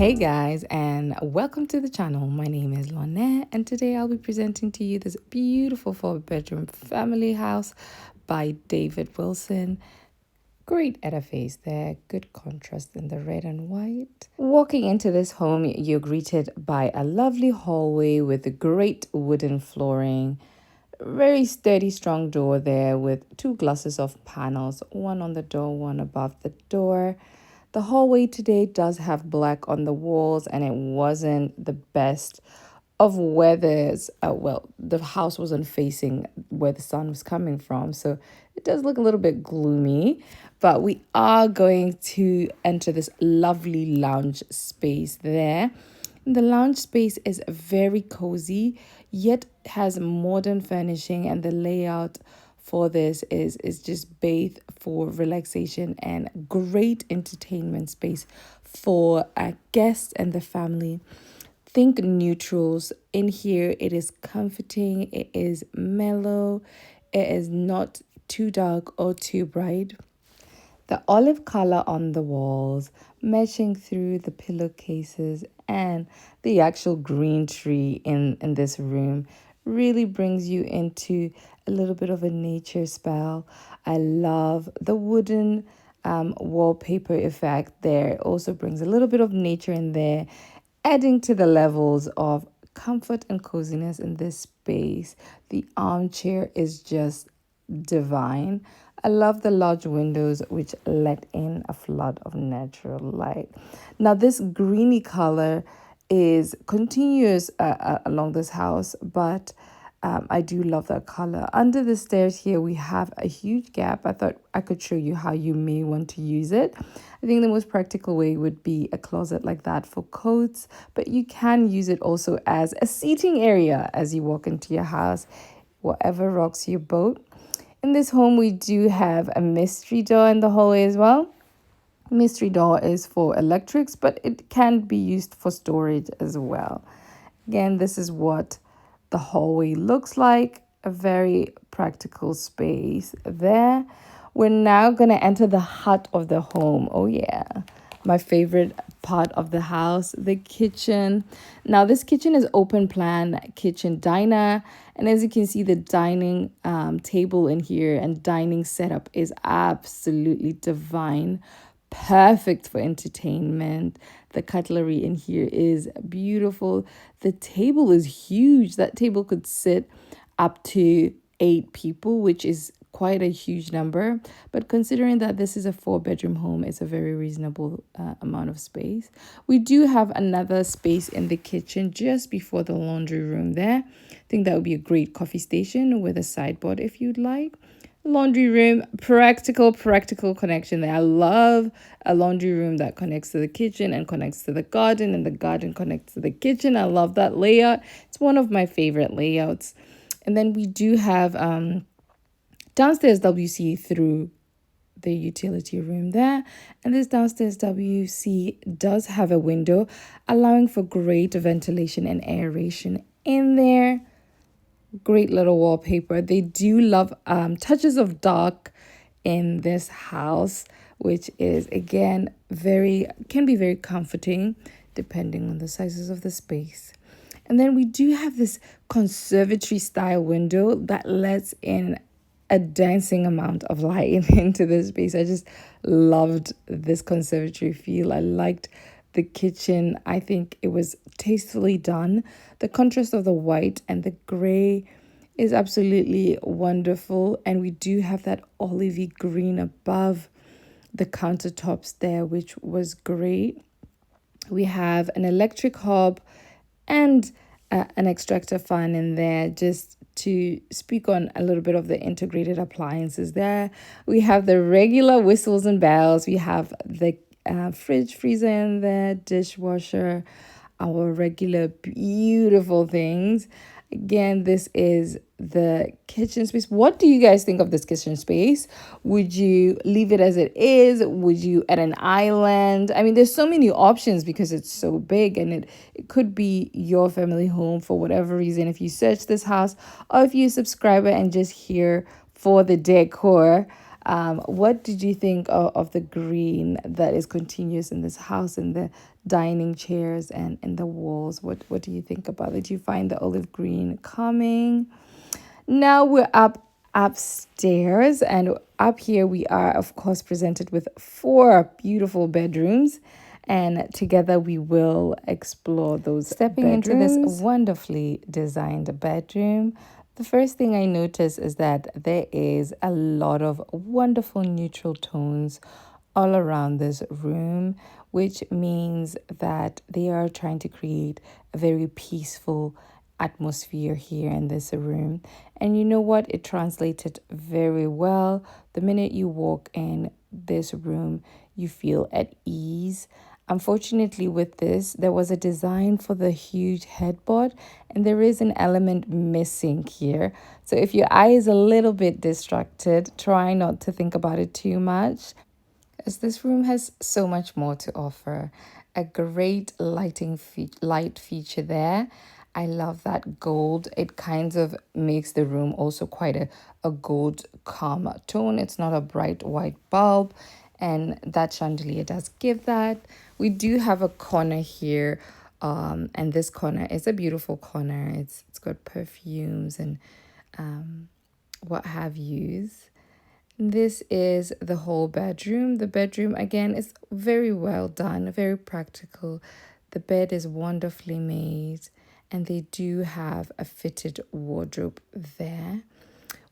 Hey guys, and welcome to the channel. My name is Lynette, and today I'll be presenting to you this beautiful 4-bedroom family house by David Wilson. Great edifice there, good contrast in the red and white. Walking into this home, you're greeted by a lovely hallway with great wooden flooring. Very sturdy, strong door there with two glasses of panels, one on the door, one above the door. The hallway today does have black on the walls, and it wasn't the best of weathers. The house wasn't facing where the sun was coming from, so it does look a little bit gloomy. But we are going to enter this lovely lounge space there. The lounge space is very cozy, yet has modern furnishing, and the layout for this is just bathed for relaxation and great entertainment space for guests and the family. Think neutrals in here. It is comforting, it is mellow, it is not too dark or too bright. The olive color on the walls, matching through the pillowcases, and the actual green tree in this room really brings you into a little bit of a nature spell. I love the wooden wallpaper effect there. It also brings a little bit of nature in there, adding to the levels of comfort and coziness in this space. The armchair is just divine. I love the large windows which let in a flood of natural light. Now this greeny color is continuous along this house, but I do love that color. Under the stairs here, we have a huge gap. I thought I could show you how you may want to use it. I think the most practical way would be a closet like that for coats, but you can use it also as a seating area as you walk into your house, whatever rocks your boat. In this home, we do have a mystery door in the hallway as well. Mystery door is for electrics, but it can be used for storage as well. Again, this is what the hallway looks like. A very practical space there. We're now going to enter the heart of the home. Oh yeah, my favorite part of the house, the kitchen. Now this kitchen is open plan kitchen diner, and as you can see, the dining table in here and dining setup is absolutely divine, perfect for entertainment. The cutlery in here is beautiful. The table is huge. That table could sit up to 8 people, which is quite a huge number, but considering that this is a 4-bedroom home, it's a very reasonable amount of space. We do have another space in the kitchen just before the laundry room there. I think that would be a great coffee station with a sideboard if you'd like. Laundry room, practical connection there. I love a laundry room that connects to the kitchen and connects to the garden, and the garden connects to the kitchen. I love that layout. It's one of my favorite layouts. And then we do have downstairs WC through the utility room there, and this downstairs WC does have a window allowing for great ventilation and aeration in there. Great little wallpaper. They do love touches of dark in this house, which is again can be very comforting depending on the sizes of the space. And then we do have this conservatory style window that lets in a dancing amount of light into this space. I just loved this conservatory feel. I liked the kitchen. I think it was tastefully done. The contrast of the white and the gray is absolutely wonderful. And we do have that olivey green above the countertops there, which was great. We have an electric hob and an extractor fan in there, just to speak on a little bit of the integrated appliances there. We have the regular whistles and bells. We have the fridge, freezer in there, dishwasher, our regular beautiful things. Again, this is the kitchen space. What do you guys think of this kitchen space? Would you leave it as it is? Would you add an island? I mean, there's so many options because it's so big, and it could be your family home for whatever reason. If you search this house, or if you're a subscriber and just here for the decor, What did you think of the green that is continuous in this house, in the dining chairs and in the walls? What do you think about it? Do you find the olive green calming? Now we're upstairs, and up here we are, of course, presented with four beautiful bedrooms. And together we will explore those stepping into this wonderfully designed bedroom. The first thing I notice is that there is a lot of wonderful neutral tones all around this room, which means that they are trying to create a very peaceful atmosphere here in this room. And you know what? It translated very well. The minute you walk in this room, you feel at ease. Unfortunately, with this, there was a design for the huge headboard, and there is an element missing here. So if your eye is a little bit distracted, try not to think about it too much, as this room has so much more to offer. A great light feature there. I love that gold. It kind of makes the room also quite a gold calm tone. It's not a bright white bulb, and that chandelier does give that. We do have a corner here, and this corner is a beautiful corner. It's got perfumes and what have yous. This is the whole bedroom. The bedroom, again, is very well done, very practical. The bed is wonderfully made, and they do have a fitted wardrobe there.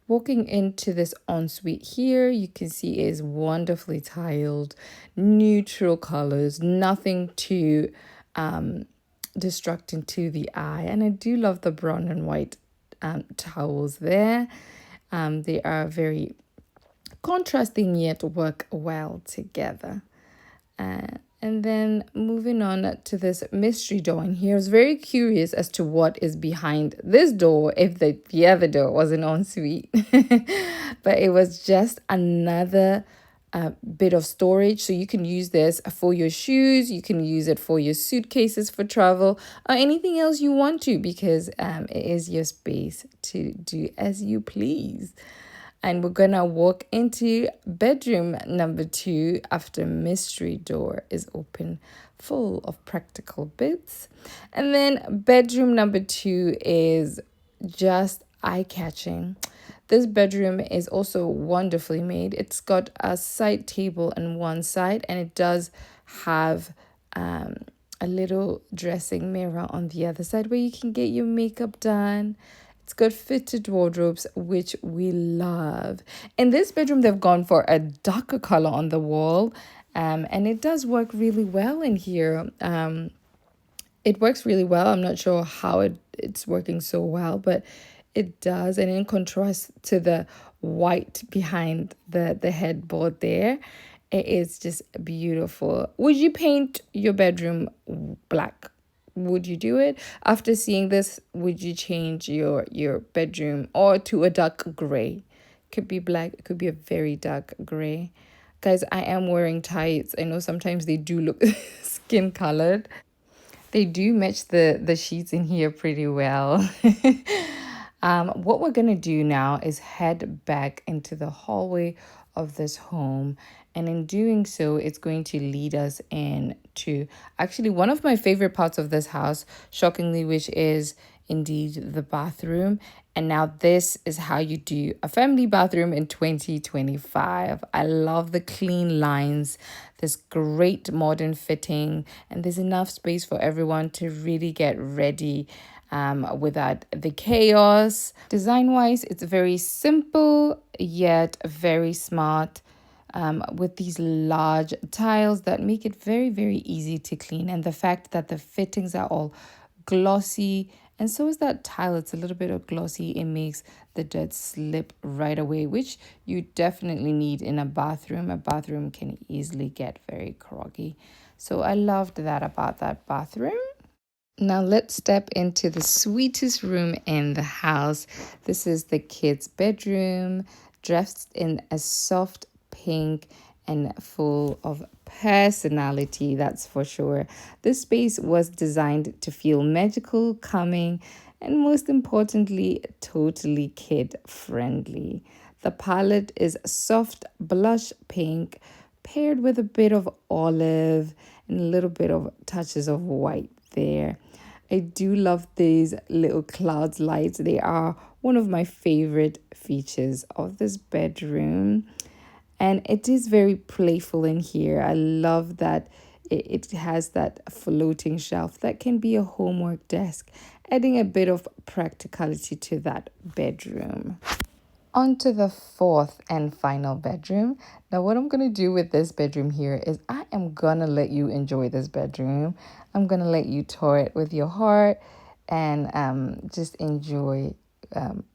Walking into this ensuite here, you can see it is wonderfully tiled, neutral colors, nothing too distracting to the eye. And I do love the brown and white towels there. They are very contrasting yet work well together. And then moving on to this mystery door in here, I was very curious as to what is behind this door, if the other door was an ensuite. But it was just another bit of storage. So you can use this for your shoes, you can use it for your suitcases for travel, or anything else you want to, because it is your space to do as you please. And we're gonna walk into bedroom number 2 after mystery door is open, full of practical bits. And then bedroom number 2 is just eye-catching. This bedroom is also wonderfully made. It's got a side table on one side, and it does have a little dressing mirror on the other side where you can get your makeup done. It's got fitted wardrobes, which we love. In this bedroom, they've gone for a darker color on the wall, and it does work really well in here. It works really well. I'm not sure how it's working so well, but it does. And in contrast to the white behind the headboard there, it is just beautiful. Would you paint your bedroom black? Would you do it? After seeing this, would you change your bedroom or to a dark gray? Could be black, it could be a very dark gray. Guys, I am wearing tights. I know sometimes they do look skin colored. They do match the sheets in here pretty well. What we're gonna do now is head back into the hallway of this home, and in doing so, it's going to lead us into actually one of my favorite parts of this house, shockingly, which is indeed the bathroom. And now this is how you do a family bathroom in 2025. I love the clean lines, this great modern fitting, and there's enough space for everyone to really get ready without the chaos. Design wise, it's very simple yet very smart, with these large tiles that make it very, very easy to clean. And the fact that the fittings are all glossy, and so is that tile. It's a little bit of glossy. It makes the dirt slip right away, which you definitely need in a bathroom. A bathroom can easily get very groggy. So I loved that about that bathroom. Now let's step into the sweetest room in the house. This is the kids' bedroom, dressed in a soft pink and full of personality, that's for sure. This space was designed to feel magical, calming, and most importantly, totally kid friendly. The palette is soft blush pink paired with a bit of olive and a little bit of touches of white there. I do love these little clouds lights. They are one of my favorite features of this bedroom. And it is very playful in here. I love that it has that floating shelf that can be a homework desk, adding a bit of practicality to that bedroom. On to the fourth and final bedroom. Now, what I'm going to do with this bedroom here is I am going to let you enjoy this bedroom. I'm going to let you tour it with your heart and just enjoy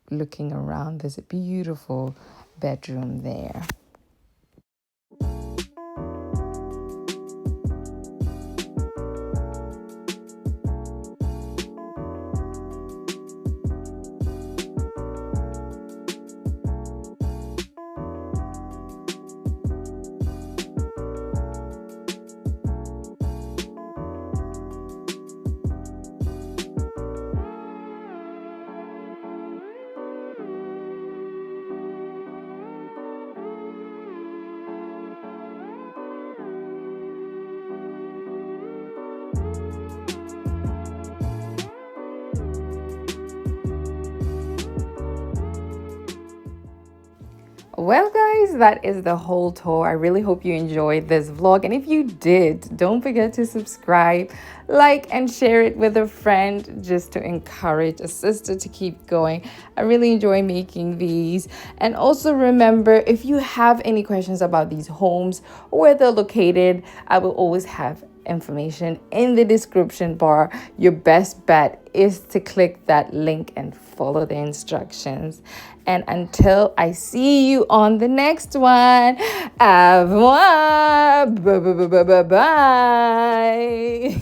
looking around this beautiful bedroom there. Well, guys, that is the whole tour. I really hope you enjoyed this vlog. And if you did, don't forget to subscribe, like, and share it with a friend just to encourage a sister to keep going. I really enjoy making these. And also remember, if you have any questions about these homes, where they're located, I will always have information in the description bar. Your best bet is to click that link and follow the instructions. And until I see you on the next one, au revoir. Bye.